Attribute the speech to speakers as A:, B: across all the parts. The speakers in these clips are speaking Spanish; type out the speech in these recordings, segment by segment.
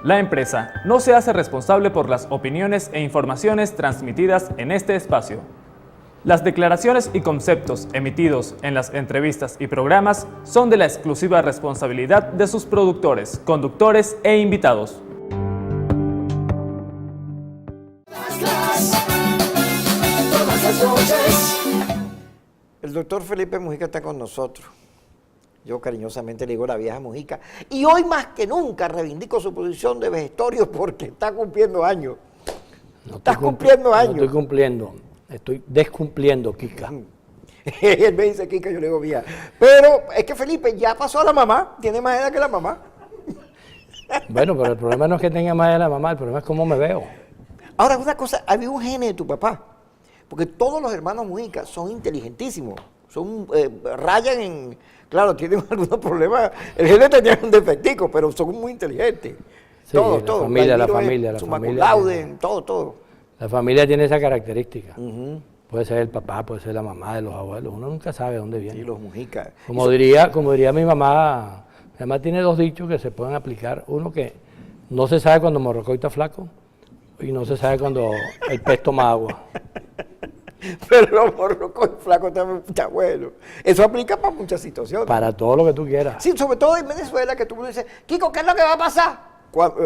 A: La empresa no se hace responsable por las opiniones e informaciones transmitidas en este espacio. Las declaraciones y conceptos emitidos en las entrevistas y programas son de la exclusiva responsabilidad de sus productores, conductores e invitados.
B: El doctor Felipe Mujica está con nosotros. Yo cariñosamente le digo la vieja Mujica. Y hoy más que nunca reivindico su posición de vejestorio porque está cumpliendo años. Estás cumpliendo años.
C: No estoy cumpliendo, estoy descumpliendo, Kika.
B: Él me dice Kika, yo le digo vieja. Pero es que Felipe ya pasó a la mamá, tiene más edad que la mamá.
C: Bueno, pero el problema no es que tenga más edad que la mamá, el problema es cómo me veo.
B: Ahora, una cosa, había un gene de tu papá. Porque todos los hermanos Mujica son inteligentísimos. Rayan en... Claro, tienen algunos problemas. El gene tenía un defectico, pero son muy inteligentes.
C: Sí,
B: Todos.
C: La familia.
B: Todo.
C: La familia tiene esa característica. Puede ser el papá, puede ser la mamá de los abuelos. Uno nunca sabe de dónde viene.
B: Y los Mujica.
C: Como diría mi mamá tiene dos dichos que se pueden aplicar. Uno que no se sabe cuando Morrocoy está flaco y no se sabe cuando el pez toma agua.
B: Pero los morrocos flacos también está bueno. Eso aplica para muchas situaciones.
C: Para todo lo que tú quieras.
B: Sí, sobre todo en Venezuela, que tú me dices, Kiko, ¿qué es lo que va a pasar?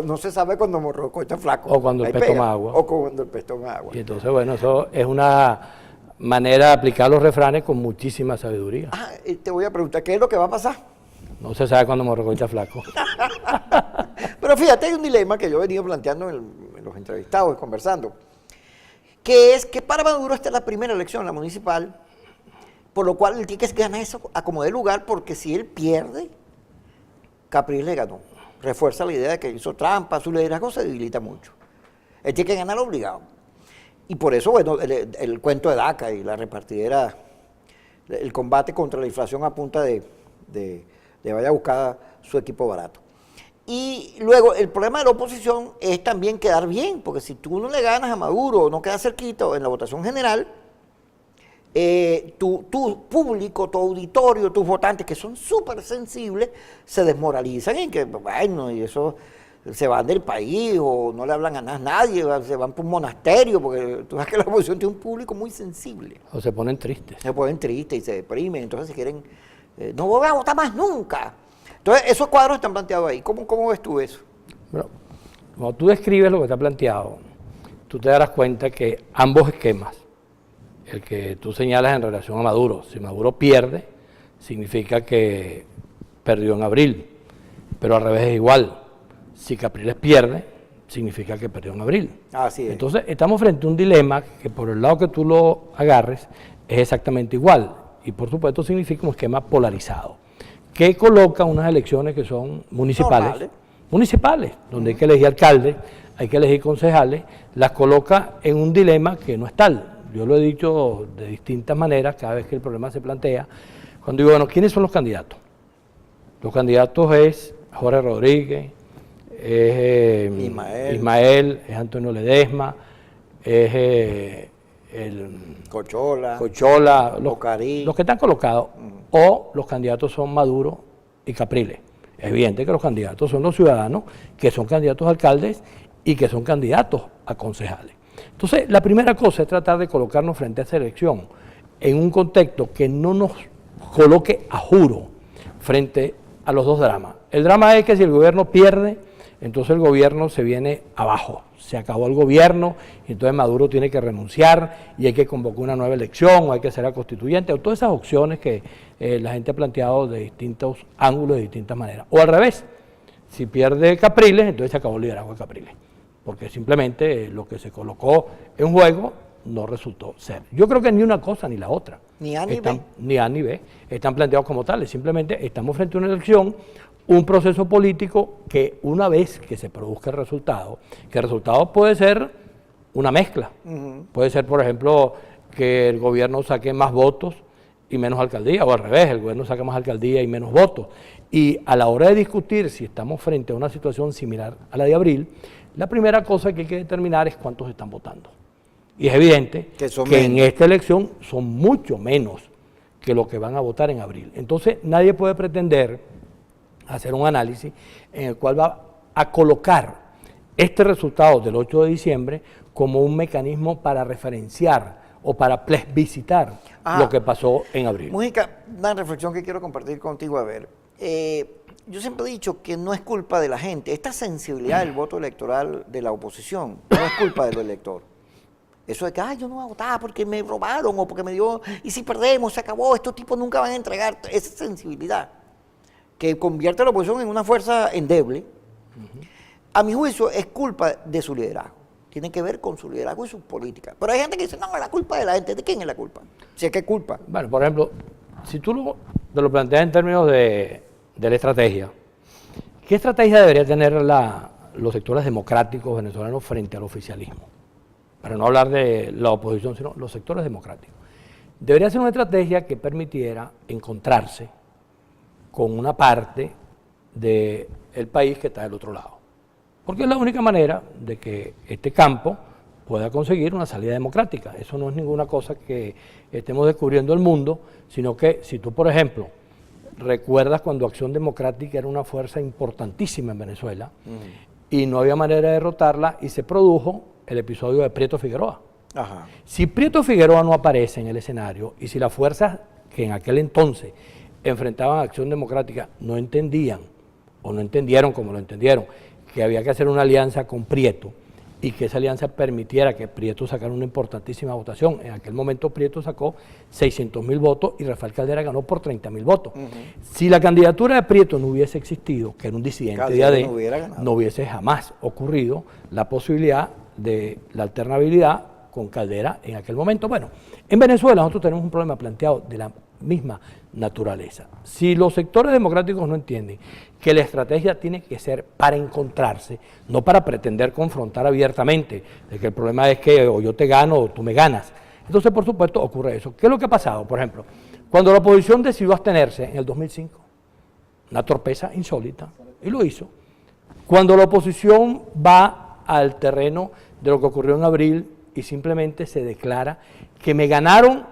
B: No se sabe cuando morroco está flaco.
C: O cuando el pez toma agua.
B: O cuando el pez toma agua.
C: Y entonces, bueno, eso es una manera de aplicar los refranes con muchísima sabiduría.
B: Te voy a preguntar, ¿qué es lo que va a pasar?
C: No se sabe cuando Morrocoy está flaco.
B: Pero fíjate, hay un dilema que yo he venido planteando en los entrevistados, conversando, que es que para Maduro esta es la primera elección, la municipal, por lo cual él tiene que ganar eso a como dé lugar, porque si él pierde, Capriles le ganó. Refuerza la idea de que hizo trampa, su liderazgo se debilita mucho. Él tiene que ganar obligado. Y por eso, bueno, el cuento de DACA y la repartidera, el combate contra la inflación a punta de vaya a buscar su equipo barato. Y luego el problema de la oposición es también quedar bien, porque si tú no le ganas a Maduro, no quedas cerquita en la votación general, tu público, tu auditorio, tus votantes, que son súper sensibles, se desmoralizan en que, bueno, y eso se van del país o no le hablan a nadie, se van por un monasterio, porque tú sabes que la oposición tiene un público muy sensible.
C: O se ponen tristes.
B: Se ponen tristes y se deprimen, entonces si quieren, no voy a votar más nunca. Entonces, esos cuadros están planteados ahí. ¿Cómo ves tú eso?
C: Bueno, cuando tú describes lo que está planteado, tú te darás cuenta que ambos esquemas, el que tú señalas en relación a Maduro, si Maduro pierde, significa que perdió en abril, pero al revés es igual. Si Capriles pierde, significa que perdió en abril.
B: Así es.
C: Entonces, estamos frente a un dilema que por el lado que tú lo agarres es exactamente igual. Y por supuesto significa un esquema polarizado, que coloca unas elecciones que son municipales, donde hay que elegir alcaldes, hay que elegir concejales, las coloca en un dilema que no es tal. Yo lo he dicho de distintas maneras cada vez que el problema se plantea. Cuando digo, bueno, ¿quiénes son los candidatos? Los candidatos es Jorge Rodríguez, es Ismael, es Antonio Ledesma, es Cochola, los que están colocados, o los candidatos son Maduro y Capriles. Es evidente que los candidatos son los ciudadanos, que son candidatos a alcaldes y que son candidatos a concejales. Entonces, la primera cosa es tratar de colocarnos frente a esa elección en un contexto que no nos coloque a juro frente a los dos dramas. El drama es que si el gobierno pierde, entonces el gobierno se viene abajo, se acabó el gobierno, y entonces Maduro tiene que renunciar y hay que convocar una nueva elección, o hay que hacer la constituyente, o todas esas opciones que la gente ha planteado de distintos ángulos, de distintas maneras. O al revés, si pierde Capriles, entonces se acabó el liderazgo de Capriles, porque simplemente lo que se colocó en juego no resultó ser. Yo creo que ni una cosa ni la otra.
B: Ni A ni B.
C: Ni A ni B. Están planteados como tales, simplemente estamos frente a una elección, un proceso político que una vez que se produzca el resultado, que el resultado puede ser una mezcla, puede ser, por ejemplo, que el gobierno saque más votos y menos alcaldía, o al revés, el gobierno saque más alcaldía y menos votos. Y a la hora de discutir si estamos frente a una situación similar a la de abril, la primera cosa que hay que determinar es cuántos están votando. Y es evidente que en esta elección son mucho menos que lo que van a votar en abril. Entonces, nadie puede pretender hacer un análisis en el cual va a colocar este resultado del 8 de diciembre como un mecanismo para referenciar o para plebiscitar lo que pasó en abril.
B: Mujica, una reflexión que quiero compartir contigo. A ver, yo siempre he dicho que no es culpa de la gente. Esta sensibilidad del voto electoral de la oposición no es culpa del elector. Eso de que, yo no voy a votar porque me robaron o porque me dio, y si perdemos, se acabó, estos tipos nunca van a entregar esa sensibilidad que convierte a la oposición en una fuerza endeble. A mi juicio es culpa de su liderazgo. Tiene que ver con su liderazgo y su política. Pero hay gente que dice, no, es la culpa de la gente. ¿De quién es la culpa? Si es que es culpa.
C: Bueno, por ejemplo, si tú te lo planteas en términos de la estrategia, ¿qué estrategia debería tener los sectores democráticos venezolanos frente al oficialismo? Para no hablar de la oposición, sino los sectores democráticos. Debería ser una estrategia que permitiera encontrarse con una parte del país que está del otro lado. Porque es la única manera de que este campo pueda conseguir una salida democrática. Eso no es ninguna cosa que estemos descubriendo el mundo, sino que si tú, por ejemplo, recuerdas cuando Acción Democrática era una fuerza importantísima en Venezuela y no había manera de derrotarla y se produjo el episodio de Prieto Figueroa.
B: Ajá.
C: Si Prieto Figueroa no aparece en el escenario y si las fuerzas que en aquel entonces enfrentaban a Acción Democrática no entendían o no entendieron como lo entendieron, que había que hacer una alianza con Prieto y que esa alianza permitiera que Prieto sacara una importantísima votación. En aquel momento Prieto sacó 600.000 votos y Rafael Caldera ganó por 30.000 votos. Si la candidatura de Prieto no hubiese existido, que era un disidente de AD, no hubiese jamás ocurrido la posibilidad de la alternabilidad con Caldera en aquel momento. Bueno, en Venezuela nosotros tenemos un problema planteado de la misma naturaleza. Si los sectores democráticos no entienden que la estrategia tiene que ser para encontrarse, no para pretender confrontar abiertamente, de que el problema es que o yo te gano o tú me ganas. Entonces, por supuesto, ocurre eso. ¿Qué es lo que ha pasado? Por ejemplo, cuando la oposición decidió abstenerse en el 2005, una torpeza insólita, y lo hizo. Cuando la oposición va al terreno de lo que ocurrió en abril y simplemente se declara que me ganaron,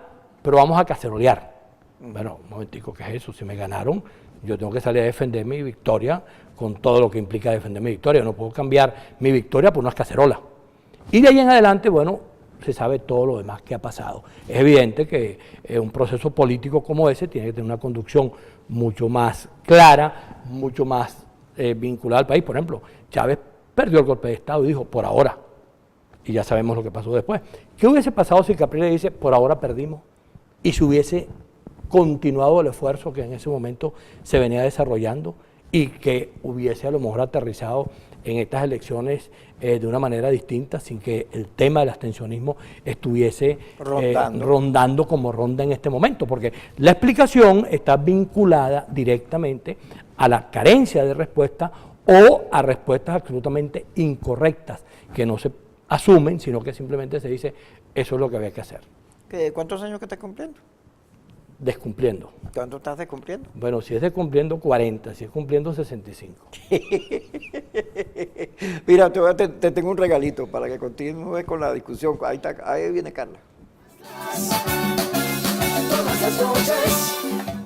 C: pero vamos a cacerolear. Bueno, un momentico, ¿qué es eso? Si me ganaron, yo tengo que salir a defender mi victoria con todo lo que implica defender mi victoria. No puedo cambiar mi victoria por unas cacerolas. Y de ahí en adelante, bueno, se sabe todo lo demás que ha pasado. Es evidente que un proceso político como ese tiene que tener una conducción mucho más clara, mucho más vinculada al país. Por ejemplo, Chávez perdió el golpe de Estado y dijo, por ahora. Y ya sabemos lo que pasó después. ¿Qué hubiese pasado si Capriles dice, por ahora perdimos? Y se hubiese continuado el esfuerzo que en ese momento se venía desarrollando y que hubiese a lo mejor aterrizado en estas elecciones de una manera distinta, sin que el tema del abstencionismo estuviese rondando como ronda en este momento, porque la explicación está vinculada directamente a la carencia de respuesta o a respuestas absolutamente incorrectas, que no se asumen, sino que simplemente se dice, eso es lo que había que hacer.
B: ¿Cuántos años que estás cumpliendo?
C: Descumpliendo.
B: ¿Cuánto estás descumpliendo?
C: Bueno, si es descumpliendo 40, si es cumpliendo 65.
B: Mira, te tengo un regalito para que continúes con la discusión. Ahí viene Carla.
D: Todas las noches.